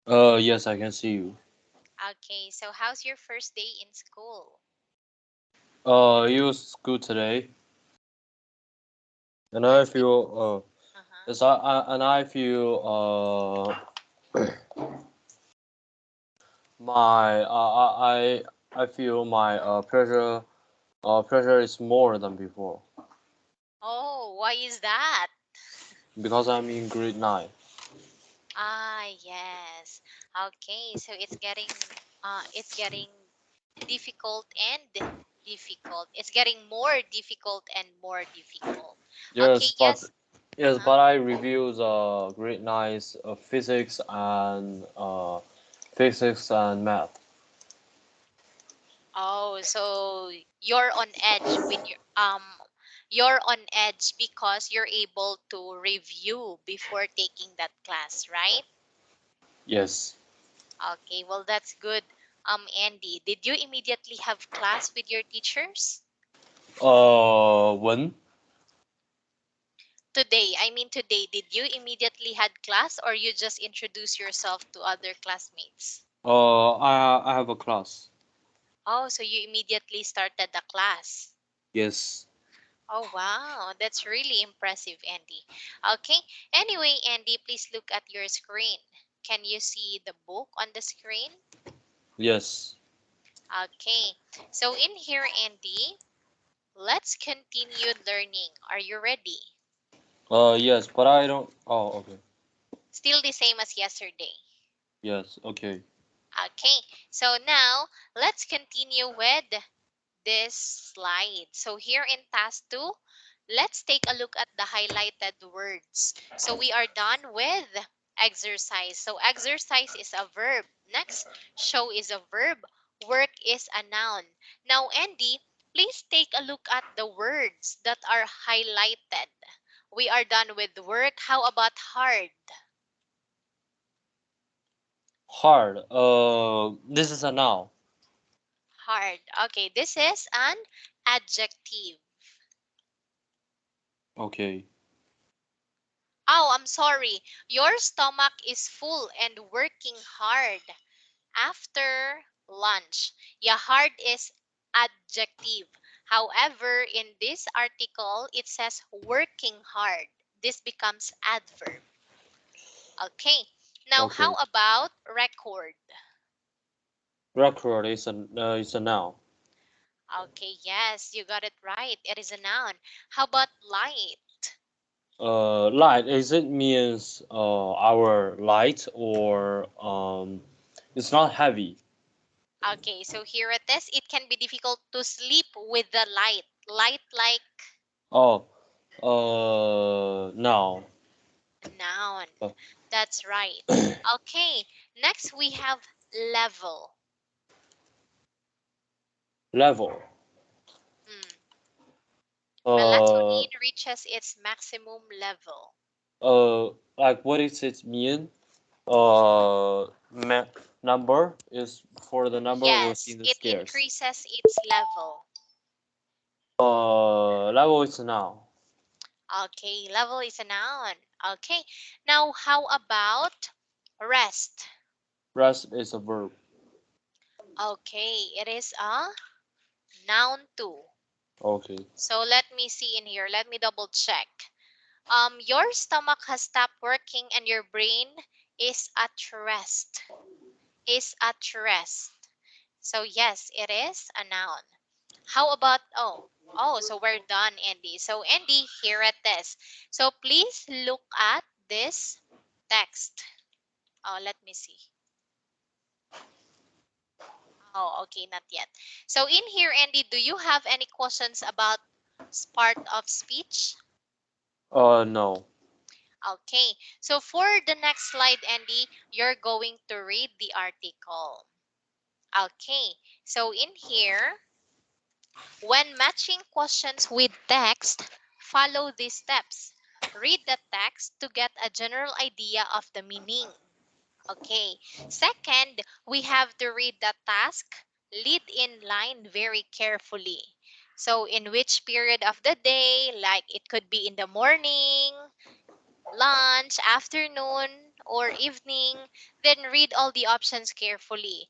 Yes, I can see you. Okay, so how's your first day in school? It was good today, and I Yes, did feel uh-huh. yes, and I feel my I feel my pressure is more than before Oh, why is that? because I'm in grade 9. Ah, yes. Okay, so it's getting difficult and difficult. It's getting more difficult and more difficult. Okay, Yes, but yes. yes, Uh-huh. but I reviewed grade 9's physics and math. Oh, so you're on edge with you're on edge because you're able to review before taking that class, right? Yes. Okay, well that's good. Andy, did you immediately have class with your teachers? When? Today, I mean today, did you immediately had class or you just introduce yourself to other classmates? I have a class. Oh, so you immediately started the class. Yes. Oh, wow. That's really impressive, Andy. Okay. Anyway, Andy, please look at your screen. Can you see the book on the screen? Yes. Okay. So in here, Andy, let's continue learning. Are you ready? Yes, but I don't. Oh, okay. Still the same as yesterday. Yes. Okay. Okay. So now let's continue with this slide. So here in task 2, let's take a look at the highlighted words. So we are done with exercise. So exercise is a verb. Next, show is a verb. Work is a noun. Now, Andy, please take a look at the words that are highlighted. We are done with work. How about hard? Hard. This is a noun. Hard. Okay, this is an adjective. Okay. Oh, I'm sorry. Your stomach is full and working hard after lunch. Yeah, hard is adjective. However, in this article, it says working hard. This becomes adverb. Okay. Now, how Okay. about record? Record is a noun. Okay, yes, you got it right. It is a noun. How about light? Light is it means our light or it's not heavy. Okay, so here it is. It can be difficult to sleep with the light. Light like Oh, noun. noun. Uh, That's right. Okay, next we have level. level. Hmm. Uh, Melatonin reaches its maximum level. like what does it mean? Number is for the number or Yes, see the it scarce. increases its level. Level is now. Okay, level is a noun. Okay, now how about rest? Rest is a verb. Okay, it is a noun too. Okay. So let me see in here. Let me double check. Your stomach has stopped working and your brain is at rest. Is at rest. So yes, it is a noun. How about so we're done, Andy. So Andy, here it is. So please look at this text. Oh, let me see. Oh, okay, not yet. So in here, Andy, do you have any questions about part of speech? No. Okay. So for the next slide, Andy, you're going to read the article. Okay. So in here, when matching questions with text, follow these steps. Read the text to get a general idea of the meaning. Okay. Second, we have to read the task, lead in line very carefully. So, in which period of the day, like it could be in the morning, lunch, afternoon, or evening, then read all the options carefully.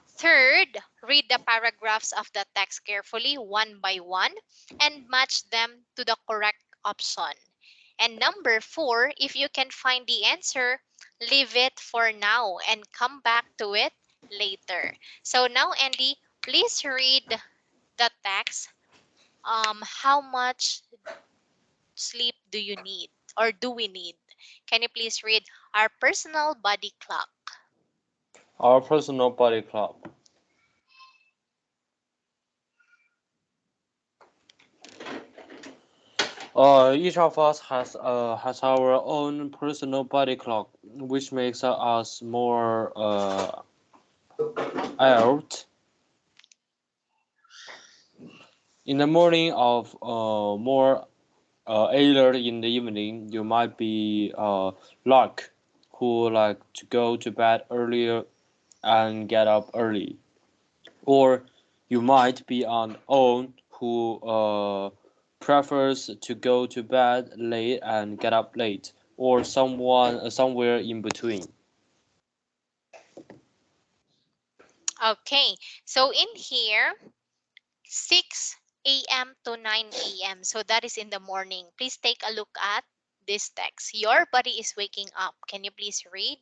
Third, read the paragraphs of the text carefully, one by one, and match them to the correct option. And number four, if you can find the answer, leave it for now and come back to it later. So now, Andy, please read the text. How much sleep do you need or do we need? Can you please read our personal body clock? Our personal body clock. Each of us has our own personal body clock, which makes us more alert. In the morning, of more alert in the evening. You might be like who like to go to bed earlier and get up early, or you might be on own who prefers to go to bed late and get up late, or someone somewhere in between. Okay, so in here, 6 a.m. to 9 a.m. So that is in the morning. Please take a look at this text. Your body is waking up. Can you please read?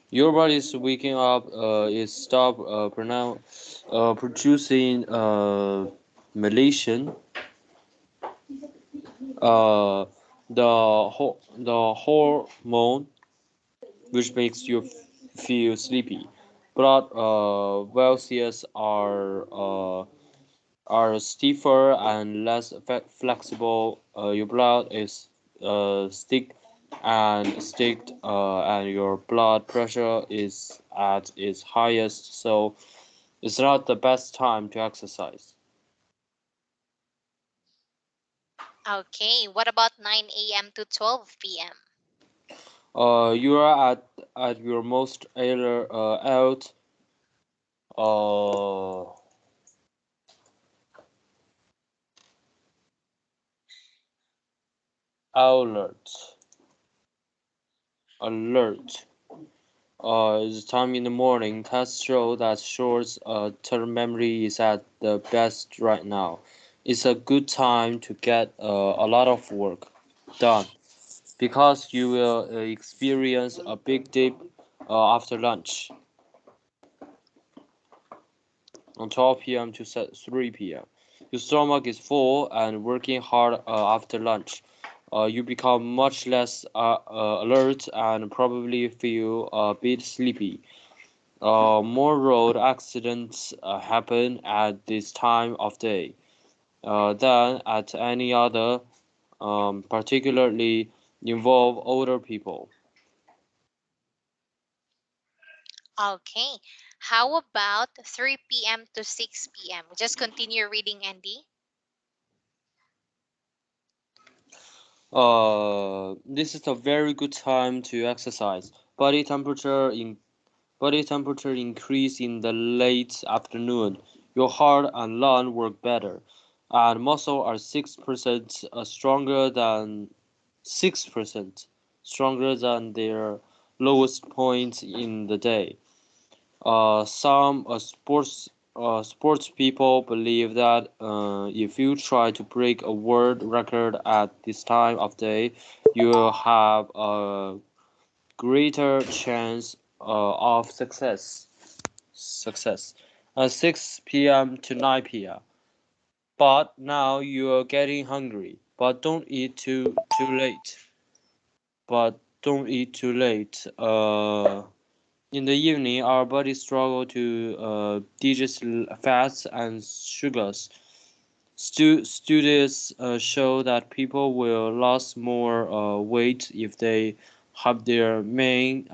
Your body is waking up. It stop producing melatonin. Uh, the hormone which makes you feel sleepy. Blood vessels are stiffer and less flexible. Your blood is stick and your blood pressure is at its highest. So it's not the best time to exercise. Okay, what about 9 a.m. to 12 p.m.? You are at your most out uh alert alert. It's time in the morning. Tests show that short-term memory is at the best right now. It's a good time to get a lot of work done because you will experience a big dip after lunch on 12 p.m. to 3 p.m. Your stomach is full and working hard after lunch. You become much less alert and probably feel a bit sleepy. More road accidents happen at this time of day than at any other, particularly involve older people. Okay, how about 3 p.m. to 6 p.m.? Just continue reading, Andy. This is a very good time to exercise. Body temperature increase in the late afternoon. Your heart and lung work better, and muscle are 6% stronger than their lowest point in the day. Some sports people believe that if you try to break a world record at this time of day, you will have a greater chance of success at 6 p.m. to 9 p.m. But now you're getting hungry. But don't eat too late. In the evening, our bodies struggle to digest fats and sugars. Studies show that people will lose more weight if they have their main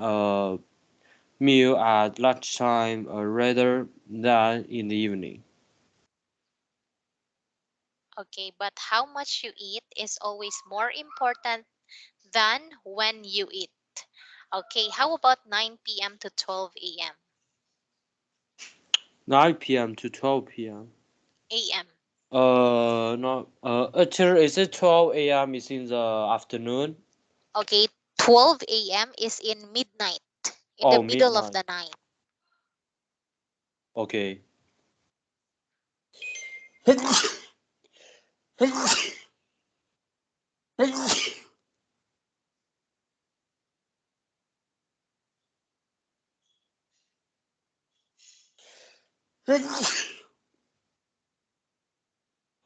meal at lunchtime rather than in the evening. Okay, but how much you eat is always more important than when you eat. Okay, how about 9 p.m. to 12 a.m.? 9 p.m. to 12 p.m. A.M. No, actually, is it 12 a.m. is in the afternoon? Okay, 12 a.m. is in midnight, in the Oh, middle of midnight. the night. Okay.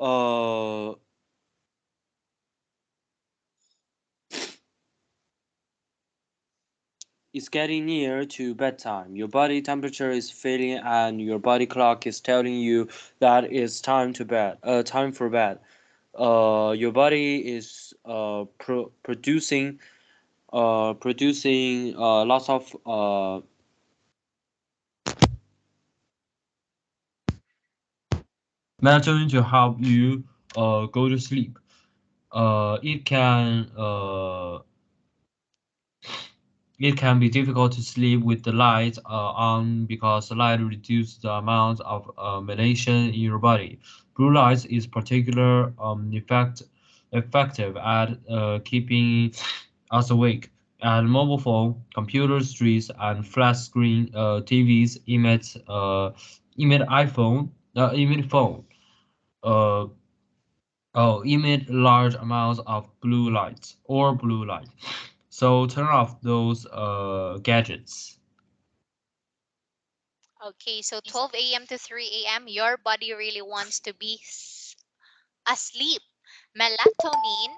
uh, it's getting near to bedtime. Your body temperature is feeling, and your body clock is telling you that it's time to bed. Time for bed. Your body is producing lots of melatonin to help you go to sleep. It can it can be difficult to sleep with the light on because the light reduces the amount of melatonin in your body. Blue light is particular effective at keeping us awake. And mobile phone, computers, trees, and flat screen TVs emit phone uh, emit large amounts of blue light or blue light. So turn off those gadgets. Okay, so 12 a.m. to 3 a.m., your body really wants to be asleep. Melatonin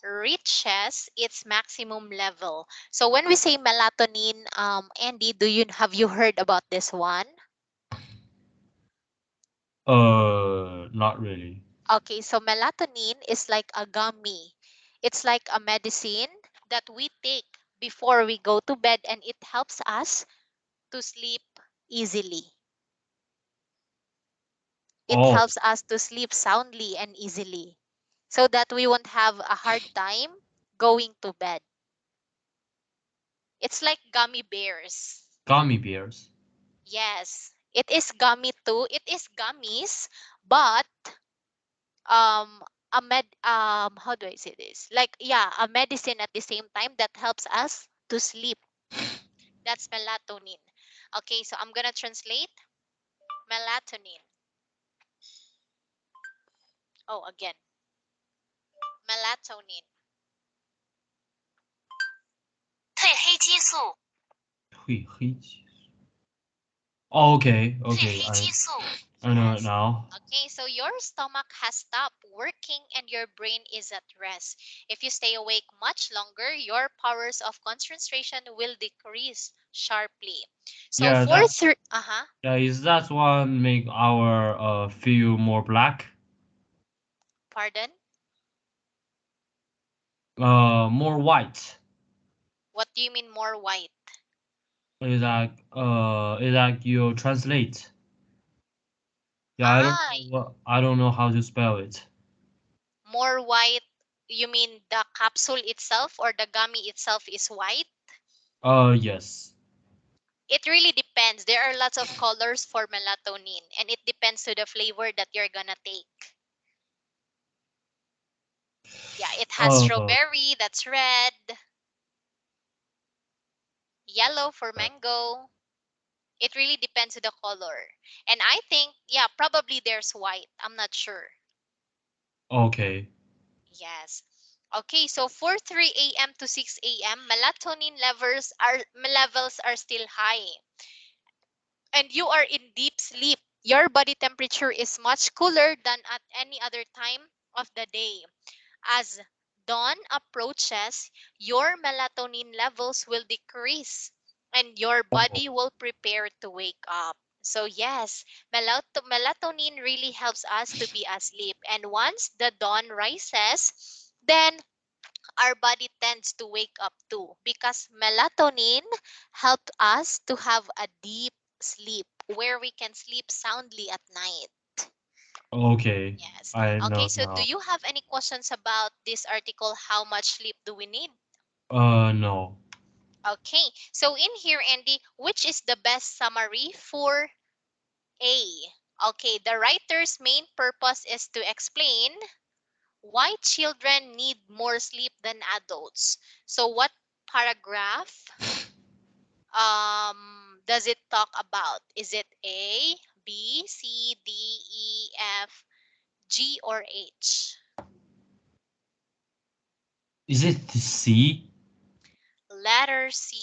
reaches its maximum level. So when we say melatonin, Andy, have you heard about this one? Not really. Okay, so melatonin is like a gummy. It's like a medicine that we take before we go to bed, and it helps us to sleep easily. It Oh, helps us to sleep soundly and easily so that we won't have a hard time going to bed. It's like gummy bears. gummy bears. Yes, it is gummy too. It is gummies, but um how do I say this? Like, yeah, a medicine at the same time that helps us to sleep. That's melatonin. Okay, so I'm gonna translate melatonin. Oh, again, melatonin. 褪黑激素. Okay, okay, I know it Yes. now. Okay, so your stomach has stopped working and your brain is at rest. If you stay awake much longer, your powers of concentration will decrease sharply. So Yeah, that uh-huh. yeah, is that one make our feel more black? Pardon? More white. What do you mean more white? Is that you translate? Yeah, Ah, I don't know how to spell it. more white. You mean the capsule itself or the gummy itself is white? Yes. It really depends. There are lots of colors for melatonin, and it depends to the flavor that you're gonna take. Yeah, it has Uh, strawberry, that's red, yellow for mango. It really depends to the color. And I think, yeah, probably there's white. I'm not sure. okay. Yes. Okay, so for 3 a.m. to 6 a.m., melatonin levels are still high. And you are in deep sleep. Your body temperature is much cooler than at any other time of the day. As dawn approaches, your melatonin levels will decrease and your Oh, body will prepare to wake up. So, yes, melatonin really helps us to be asleep. And once the dawn rises, then our body tends to wake up too because melatonin helps us to have a deep sleep where we can sleep soundly at night. okay. Yes. I Okay, know so do now. you have any questions about this article? How much sleep do we need? No. Okay, so in here, Andy, which is the best summary for A? Okay, the writer's main purpose is to explain why children need more sleep than adults. So what paragraph does it talk about? Is it A, B, C, D, E, F, G, or H? Is it C? Letter C.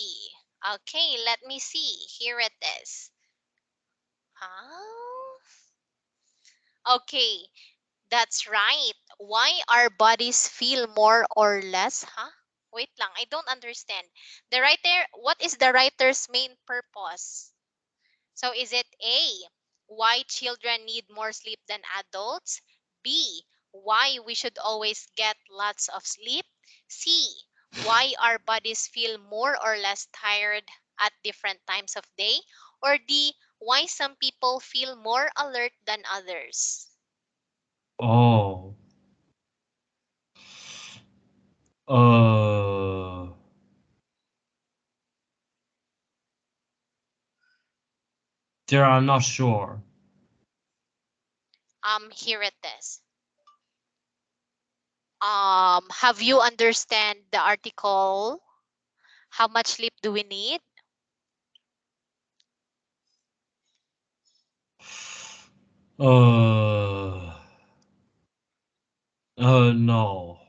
Okay, let me see. Here it is. Huh? Okay, that's right. Why our bodies feel more or less? Huh? Wait lang, I don't understand. The writer, what is the writer's main purpose? So is it A, why children need more sleep than adults? B, why we should always get lots of sleep? C, why our bodies feel more or less tired at different times of day? Or D, why some people feel more alert than others? Oh. Uh. There, I'm not sure. Here it is. Have you understand the article? How much sleep do we need? Uh. No.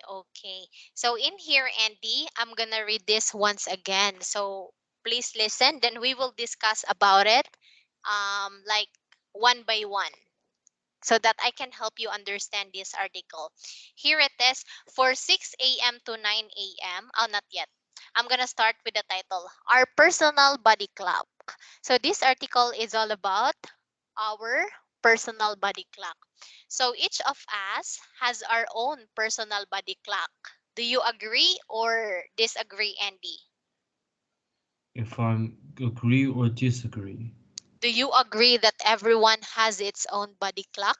Okay. So in here, Andy, I'm gonna read this once again. So please listen, then we will discuss about it like one by one so that I can help you understand this article. Here it is for 6 a.m. to 9 a.m. Oh, not yet. I'm gonna start with the title, Our Personal Body Clock. So this article is all about our personal body clock. So each of us has our own personal body clock. Do you agree or disagree, Andy? If I agree or disagree. Do you agree that everyone has its own body clock?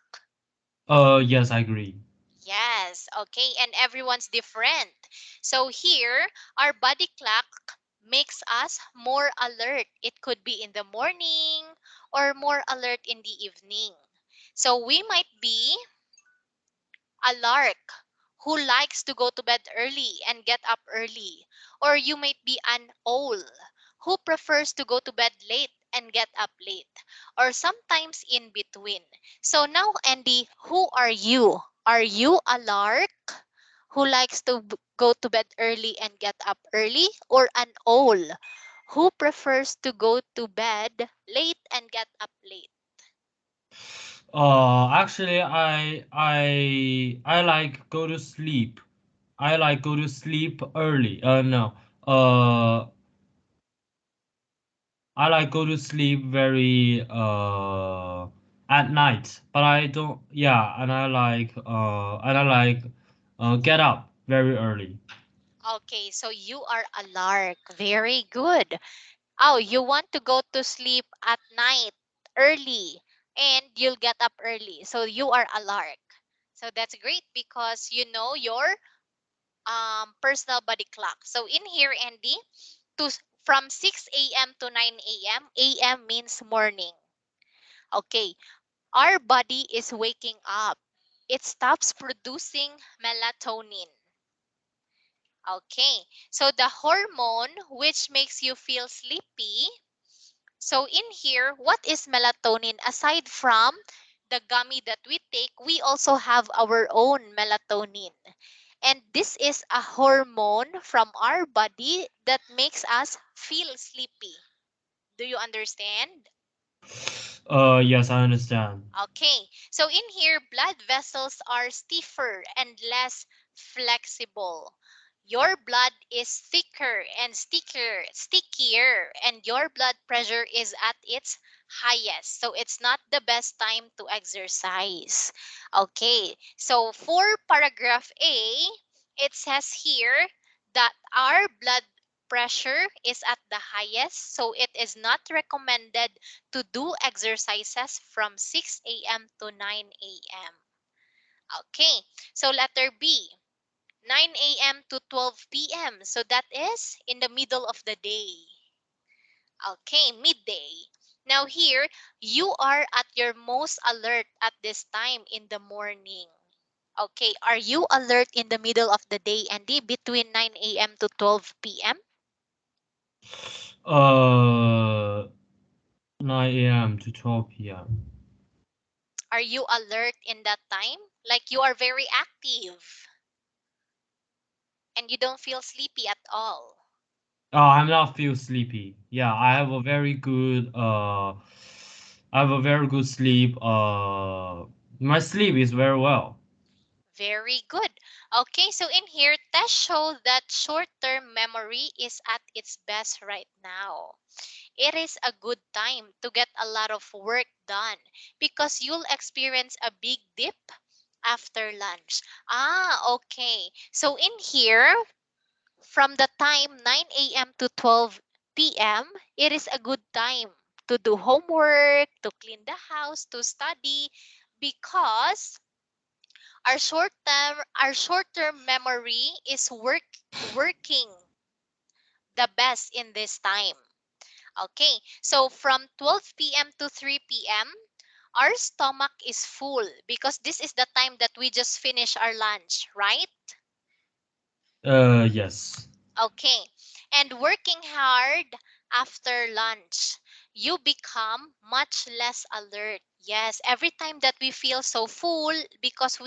Yes, I agree. Yes, okay, and everyone's different. So here, our body clock makes us more alert. It could be in the morning or more alert in the evening. So we might be a lark who likes to go to bed early and get up early. Or you might be an owl who prefers to go to bed late and get up late. Or sometimes in between. So now, Andy, who are you? Are you a lark who likes to go to bed early and get up early? Or an owl who prefers to go to bed late and get up late? Actually, I like go to sleep. I like go to sleep early. No. Uh, I like go to sleep very at night, but I don't. Yeah, and I like get up very early. Okay, so you are a lark. Very good. Oh, you want to go to sleep at night early and you'll get up early. So you are a lark. So that's great because you know your personal body clock. So in here, Andy, from 6 a.m. to 9 a.m., a.m. means morning. Okay, our body is waking up. It stops producing melatonin. Okay, so the hormone which makes you feel sleepy. So in here, what is melatonin? Aside from the gummy that we take, we also have our own melatonin. And this is a hormone from our body that makes us feel sleepy. Do you understand? Yes, I understand. Okay, so in here, blood vessels are stiffer and less flexible. Your blood is thicker and stickier, and your blood pressure is at its highest. So it's not the best time to exercise. Okay, so for paragraph A, it says here that our blood pressure is at the highest, so it is not recommended to do exercises from 6 a.m. to 9 a.m. Okay, so letter B, 9 a.m. to 12 p.m. So that is in the middle of the day. Okay, midday. Now here, you are at your most alert at this time in the morning. Okay, are you alert in the middle of the day, Andy, between 9 a.m. to 12 p.m.? Uh, 9 a.m. to 12 p.m. Are you alert in that time? Like you are very active and you don't feel sleepy at all. Oh, I'm not feel sleepy. Yeah, I have a very good sleep. My sleep is very well. Very good. Okay, so in here, tests show that short-term memory is at its best right now. It is a good time to get a lot of work done because you'll experience a big dip after lunch. Okay. So in here, from the time 9 a.m. to 12 p.m., it is a good time to do homework, to clean the house, to study because our short term memory is working the best in this time. Okay, so from 12 p.m. to 3 p.m., our stomach is full because this is the time that we just finish our lunch, right? Yes. Okay, and working hard after lunch, you become much less alert. Yes, every time that we feel so full because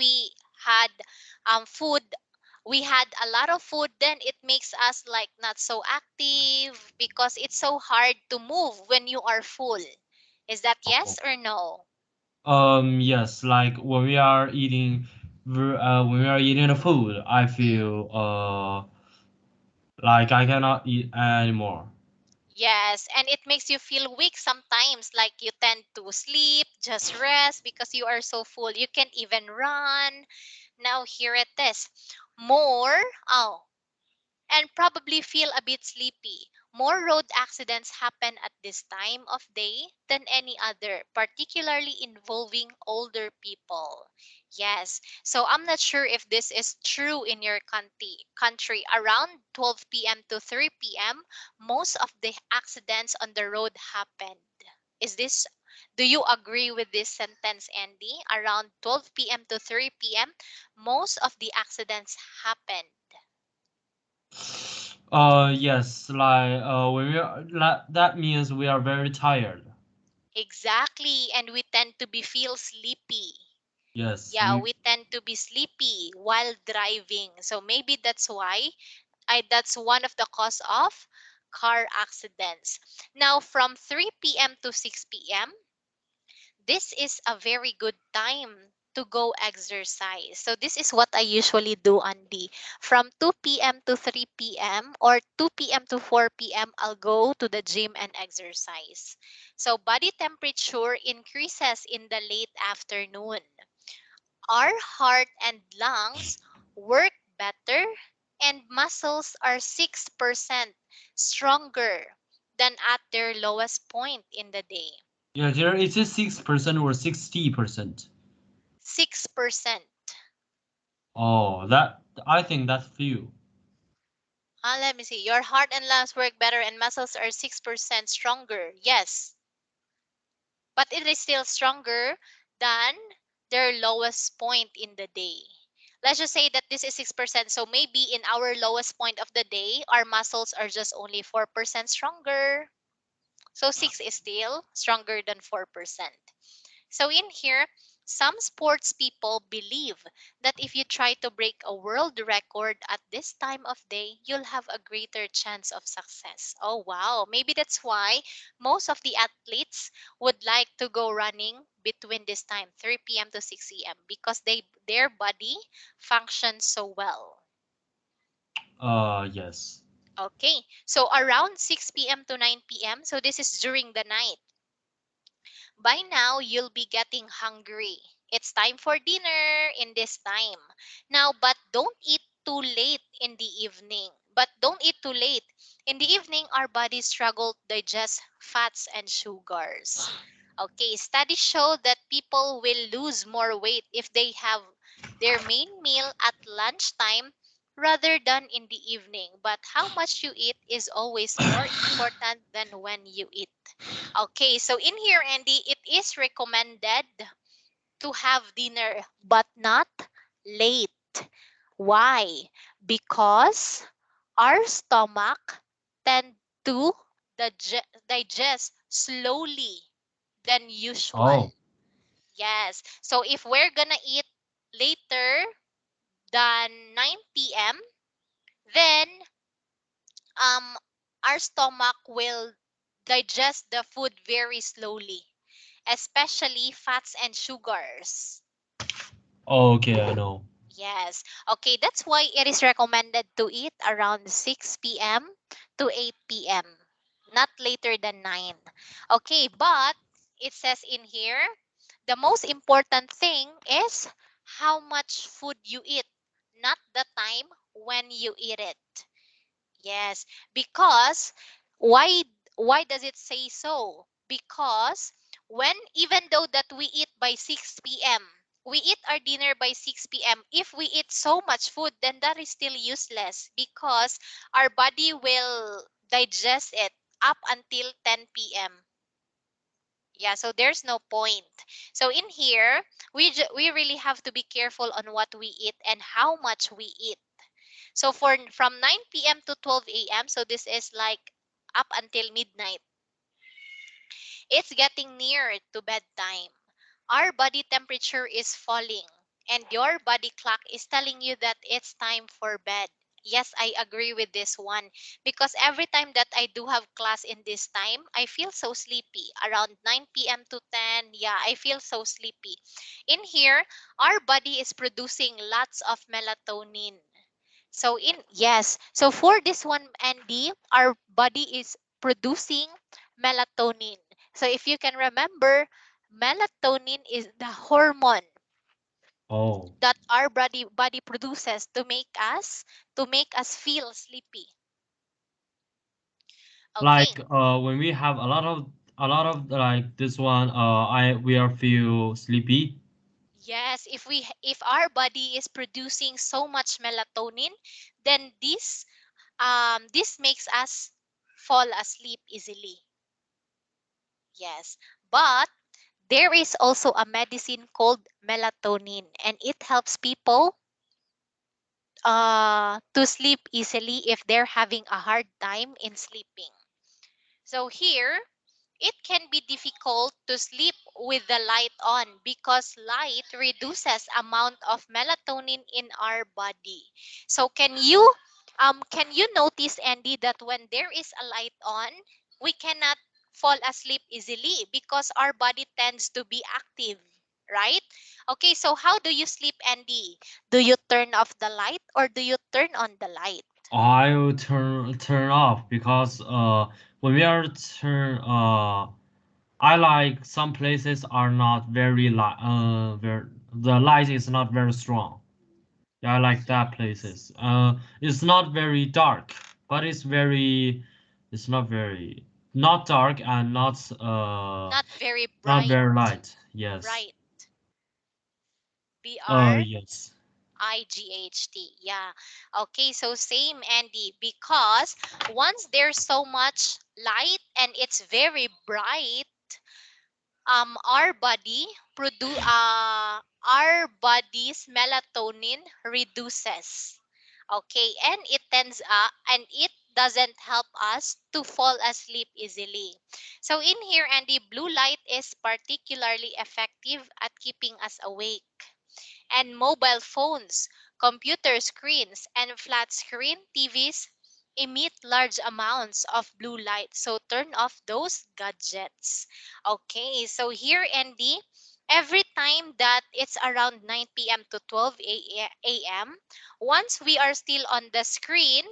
had food, we had a lot of food, then it makes us like not so active because it's so hard to move when you are full. Is that Oh. yes or no? Yes. Like when we are eating the food, I Mm. feel like I cannot eat anymore. Yes, and it makes you feel weak sometimes, like you tend to sleep, just rest because you are so full. You can't even run. Now here it is. More, oh, and probably feel a bit sleepy. More road accidents happen at this time of day than any other, particularly involving older people. Yes. So I'm not sure if this is true in your country. Around 12 p.m. to 3 p.m., most of the accidents on the road happened. Is this Do you agree with this sentence, Andy? Around 12 p.m. to 3 p.m., most of the accidents happened. Yes. Like when we are, that means we are very tired. Exactly, and we tend to be feel sleepy. Yes. Yeah, We we tend to be sleepy while driving. So maybe that's why that's one of the cause of car accidents. Now from 3 p.m. to 6 p.m., this is a very good time to go exercise. So this is what I usually do, Andy. From 2 p.m. to 3 p.m. or 2 p.m. to 4 p.m., I'll go to the gym and exercise. So body temperature increases in the late afternoon. Our heart and lungs work better and muscles are 6% stronger than at their lowest point in the day. Yeah, there is it 6% or 60%? 6%. Oh, that I think that's few. Let me see. Your heart and lungs work better and muscles are 6% stronger. Yes, but it is still stronger than their lowest point in the day. Let's just say that this is 6%. So maybe in our lowest point of the day, our muscles are just only 4% stronger. So 6 is still stronger than 4%. So in here, some sports people believe that if you try to break a world record at this time of day, you'll have a greater chance of success. Oh wow, maybe that's why most of the athletes would like to go running between this time, 3 p.m. to 6 a.m. because their body functions so well. Yes. Okay, so around 6 p.m. to 9 p.m., so this is during the night. By now, you'll be getting hungry. It's time for dinner in this time. Now, but don't eat too late in the evening. But don't eat too late. In the evening, our bodies struggle to digest fats and sugars. Okay, studies show that people will lose more weight if they have their main meal at lunchtime rather than in the evening. But how much you eat is always more important than when you eat. Okay, so in here, Andy, it is recommended to have dinner, but not late. Why? Because our stomach tend to digest slowly than usual. Oh, Yes. So if we're gonna eat later than 9 p.m., then um our stomach will digest the food very slowly, especially fats and sugars. okay, I know. Yes. Okay, that's why it is recommended to eat around 6 p.m. to 8 p.m., not later than 9. Okay, but it says in here, the most important thing is how much food you eat, not the time when you eat it. Yes, because why why does it say so? Because when even though that we eat by 6 p.m., we eat our dinner by 6 p.m. If we eat so much food, then that is still useless because our body will digest it up until 10 p.m. Yeah, so there's no point. So in here, we really have to be careful on what we eat and how much we eat. So for from 9 p.m. to 12 a.m., so this is like up until midnight. It's getting near to bedtime. Our body temperature is falling and your body clock is telling you that it's time for bed. Yes, I agree with this one because every time that I do have class in this time, I feel so sleepy. Around 9 p.m. to 10, yeah, I feel so sleepy. In here, our body is producing lots of melatonin. So in yes, so for this one, Andy, our body is producing melatonin. So if you can remember, melatonin is the hormone Oh, that our body produces to make us feel sleepy. Okay. like when we have a lot of like this one, I will feel sleepy. Yes, if our body is producing so much melatonin, then this makes us fall asleep easily. Yes. But there is also a medicine called melatonin and it helps people to sleep easily if they're having a hard time in sleeping. So here, it can be difficult to sleep with the light on because light reduces amount of melatonin in our body. So can you notice, Andy, that when there is a light on, we cannot fall asleep easily because our body tends to be active, right? Okay, so how do you sleep, Andy? Do you turn off the light or do you turn on the light? I will turn off because when we are turn I like some places are not very light where the light is not very strong. Yeah, I like that Yes. places. It's not very dark, but it's not very not dark and Not very not bright. very light. Yes. Right. BR Yes. IGHT. Yeah. Okay, so same, Andy, because once there's so much light and it's very bright, our body's melatonin reduces. Okay, and it doesn't help us to fall asleep easily. So in here, Andy, blue light is particularly effective at keeping us awake. And mobile phones, computer screens, and flat screen TVs emit large amounts of blue light. So turn off those gadgets. Okay, so here, Andy, every time that it's around 9 p.m. to 12 a.m., once we are still on the screen,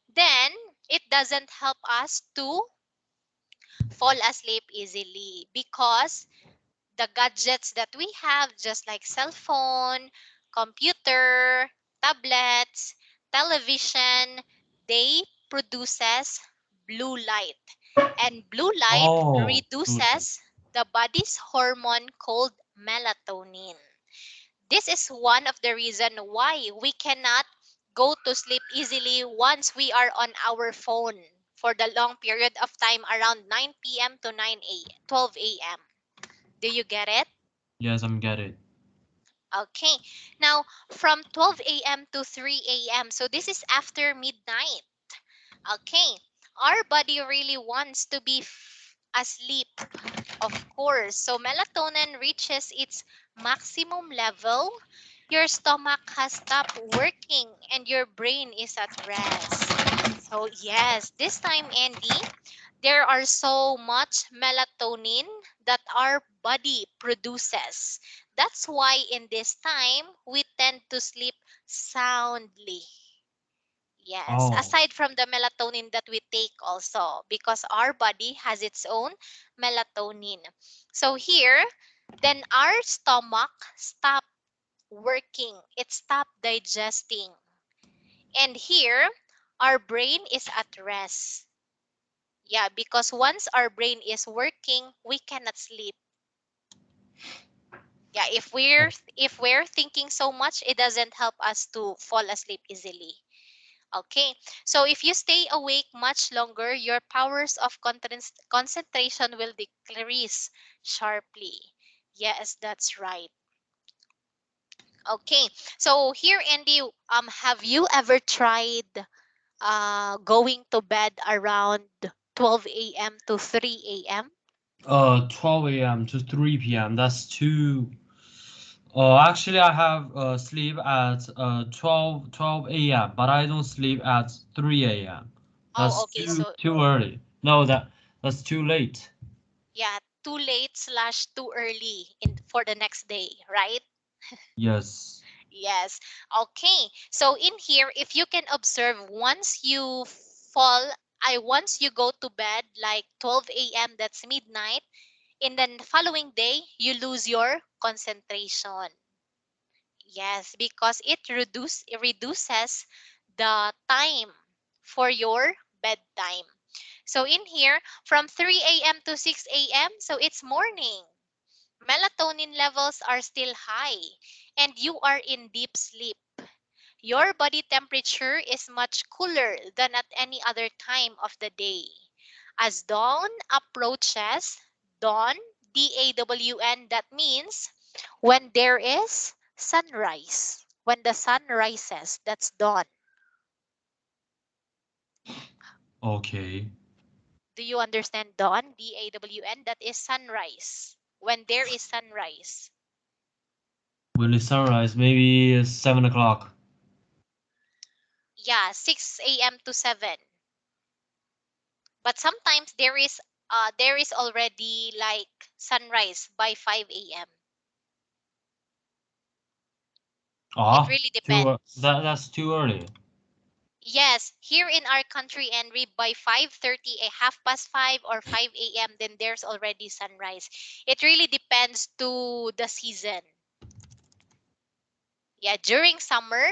then it doesn't help us to fall asleep easily because the gadgets that we have, just like cell phone, computer, tablets, television, they produces blue light. And blue light Oh, blue light. reduces the body's hormone called melatonin. This is one of the reason why we cannot go to sleep easily once we are on our phone for the long period of time around 9 p.m. to 12 a.m. Do you get it? Yes, I'm get it. Okay. Now, from 12 a.m. to 3 a.m. So this is after midnight. Okay. Our body really wants to be asleep, of course. So melatonin reaches its maximum level. Your stomach has stopped working and your brain is at rest. So yes, this time, Andy, there are so much melatonin that our body produces. That's why in this time we tend to sleep soundly. Yes, Oh, aside from the melatonin that we take also, because our body has its own melatonin. So here, then our stomach stop working. It stop digesting. And here, our brain is at rest. Yeah, because once our brain is working, we cannot sleep. Yeah, if we're thinking so much, it doesn't help us to fall asleep easily. Okay, so if you stay awake much longer, your powers of concentration will decrease sharply. Yes, that's right. Okay, so here, Andy, have you ever tried going to bed around 12 a.m. to 3 a.m.? 12 a.m. to 3 p.m. That's too. Actually, I have sleep at 12 a.m., but I don't sleep at 3 a.m. Oh, That's okay. too So too early. No, that's too late. yeah, too late slash too early in for the next day, right? Yes. Yes. Okay. So in here, if you can observe, once you fall, once you go to bed like 12 a.m., that's midnight, in the following day, you lose your concentration. Yes, because it reduces the time for your bedtime. So in here, from 3 a.m. to 6 a.m., so it's morning. Melatonin levels are still high and you are in deep sleep. Your body temperature is much cooler than at any other time of the day. As dawn approaches, dawn, DAWN, that means when there is sunrise. When the sun rises, that's dawn. Okay. Do you understand dawn? DAWN, that is sunrise. When there is sunrise. Will it sunrise? Maybe 7 o'clock. Yeah, 6 a.m. to 7. But sometimes there is already like sunrise by 5 a.m. It Ah, really too. depends. That's too early. Yes, here in our country, Henry, by 5:30, a half past 5 or 5 a.m., then there's already sunrise. It really depends to the season. Yeah, during summer,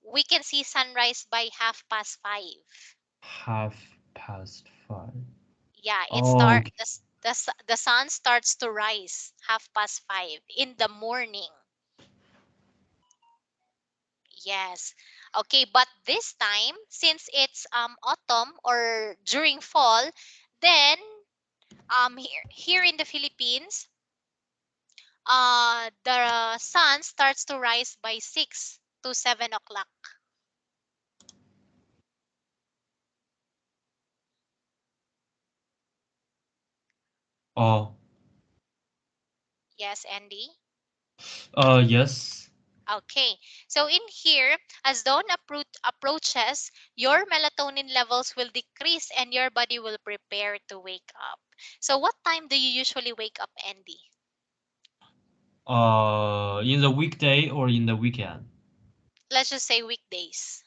we can see sunrise by half past 5. 5:30. Yeah, it start Okay. the sun starts to rise half past 5 in the morning. Yes. Okay, but this time, since it's autumn or during fall, then here in the Philippines, the sun starts to rise by 6 to 7 o'clock. Oh. Yes, Andy. Yes. Okay. So in here, as dawn approaches, your melatonin levels will decrease and your body will prepare to wake up. So what time do you usually wake up, Andy? In the weekday or in the weekend? Let's just say weekdays.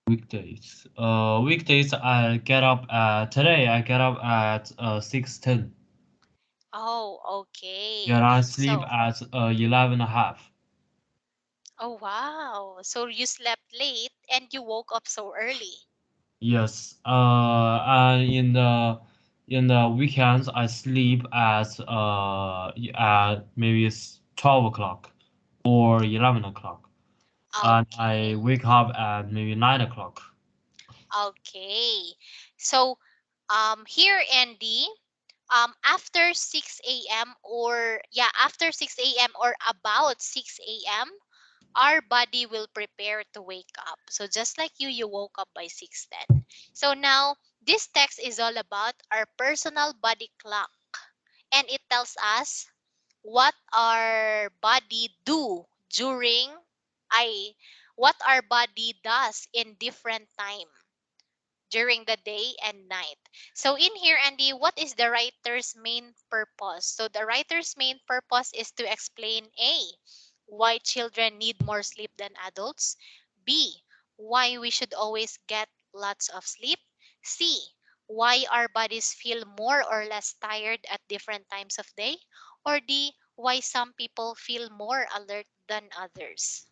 Weekdays. Weekdays I get up at today I get up at 6:10. Oh, okay. Yeah, I sleep So, at 11 and a half. oh wow. So you slept late and you woke up so early. Yes. And in the weekends I sleep at maybe it's 12 o'clock or 11 o'clock, and I Okay. wake up at maybe 9 o'clock. Okay. So, here, Andy, after 6 a.m. or after 6 a.m. or about 6 a.m., our body will prepare to wake up. So just like you woke up by 6:10. So now this text is all about our personal body clock, and it tells us what our body do during I what our body does in different time during the day and night. So in here, Andy, what is the writer's main purpose? So the writer's main purpose is to explain A, why children need more sleep than adults, B, why we should always get lots of sleep, C, why our bodies feel more or less tired at different times of day, or D, why some people feel more alert than others.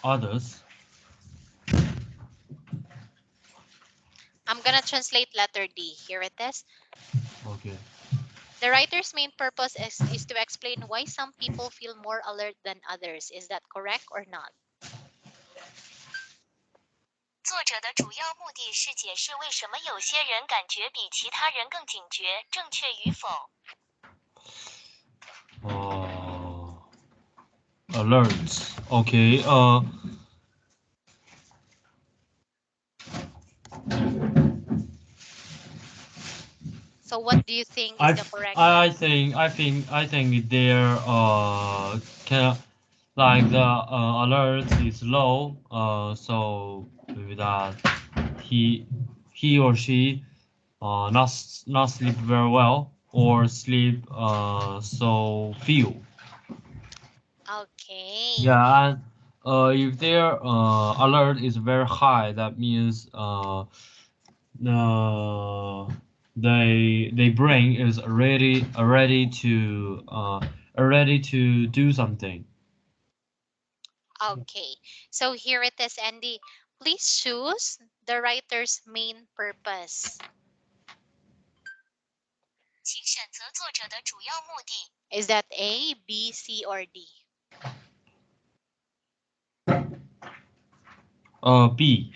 Others. I'm gonna translate letter D. Here it is. Okay. The writer's main purpose is to explain why some people feel more alert than others. Is that correct or not? 作者的主要目的是解释为什么有些人感觉比其他人更警觉，正确与否。Alerts. Okay. So what do you think is the correct I answer? think there can like the alert is low. So maybe that he or she not sleep very well or sleep so few. Okay. Yeah, and if their alert is very high, that means they brain is ready to do something. Okay. So here it is, Andy. Please choose the writer's main purpose. 请选择作者的主要目的。 Is that A, B, C, or D? B.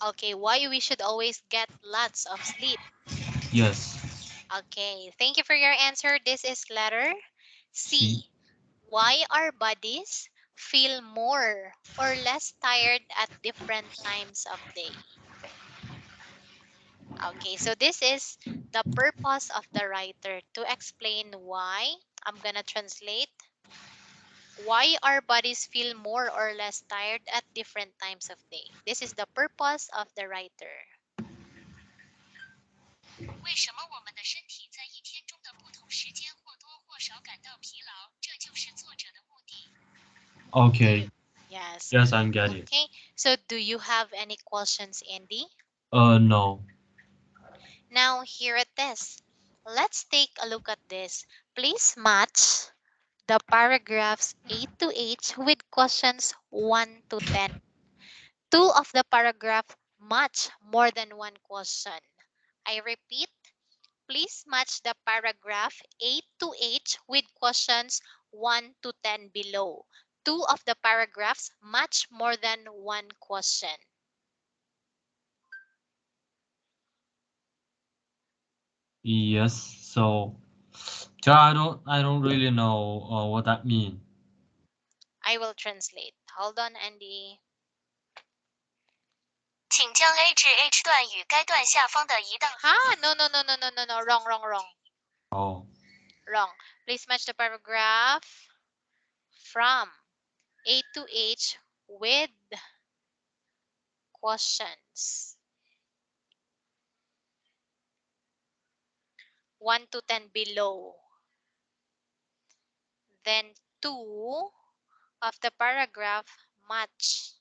Okay, why we should always get lots of sleep. Yes. Okay, thank you for your answer. This is letter C. Why our bodies feel more or less tired at different times of day. Okay, so this is the purpose of the writer to explain why. I'm gonna translate. Why our bodies feel more or less tired at different times of day. This is the purpose of the writer. 为什么我们的身体在一天中的不同时间或多或少感到疲劳？这就是作者的目的。 Okay. Yes. Yes, I'm getting. Okay. So do you have any questions, Andy? No. Now here it is. Let's take a look at this. Please match the paragraphs A to H with questions 1 to 10. Two of the paragraph match more than one question. I repeat, please match the paragraph A to H with questions 1 to 10 below. Two of the paragraphs match more than one question. Yes. So, I don't really know what that means. I will translate. Hold on, Andy. 请将 A 至 H 段与该段下方的一到。 No. Wrong. Oh. Wrong. Please match the paragraph from A to H with questions 1 to 10 below. Then two of the paragraph match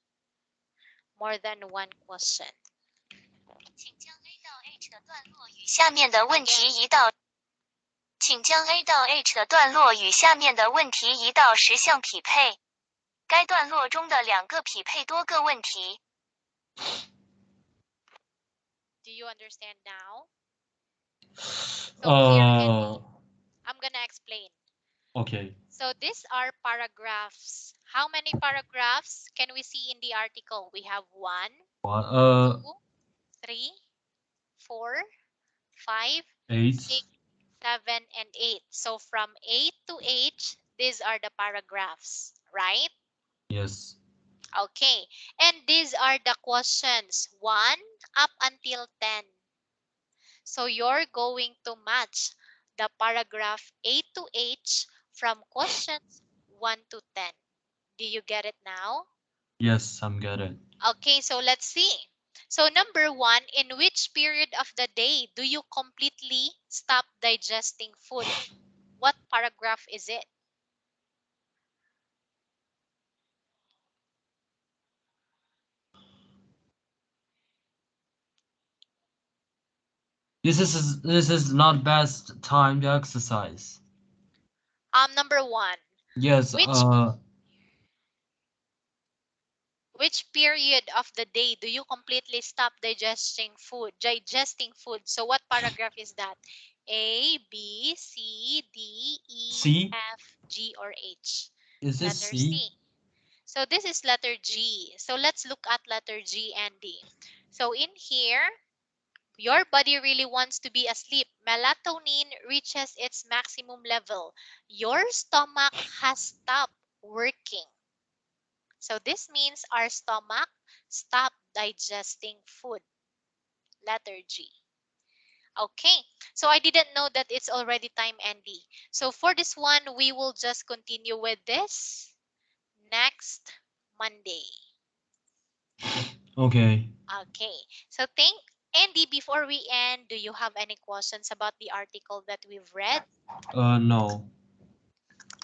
more than one question. 请将 A 到 H 的段落与下面的问题移到。请将 A 到 H 的段落与下面的问题移到十项匹配。该段落中的两个匹配多个问题。 Do you understand now? So here, Andy, I'm gonna explain. Okay. So these are paragraphs. How many paragraphs can we see in the article? We have 1, What? 2, 3, 4, 5, 8. 6, 7, and 8. So from A to H, these are the paragraphs, right? Yes. Okay. And these are the questions 1 up until 10. So you're going to match the paragraph A to H from questions 1 to 10. Do you get it now? Yes, I'm getting. Okay, so let's see. So number 1, in which period of the day do you completely stop digesting food? What paragraph is it? This is not best time to exercise. Number 1. Yes. Which period of the day do you completely stop digesting food? So what paragraph is that? A, B, C, D, E, C. F, G, or H? Is this Letter C? C. So this is letter G. So let's look at letter G and D. So in here, your body really wants to be asleep. Melatonin reaches its maximum level. Your stomach has stopped working. So this means our stomach stopped digesting food. Letter G. Okay, so I didn't know that it's already time, Andy. So for this one, we will just continue with this next Monday. Okay. Okay, so Andy, before we end, do you have any questions about the article that we've read? No.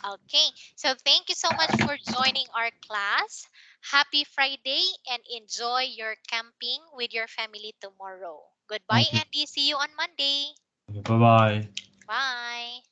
Okay, so thank you so much for joining our class. Happy Friday and enjoy your camping with your family tomorrow. Goodbye, Okay. Andy. See you on Monday. Okay, bye-bye. Bye.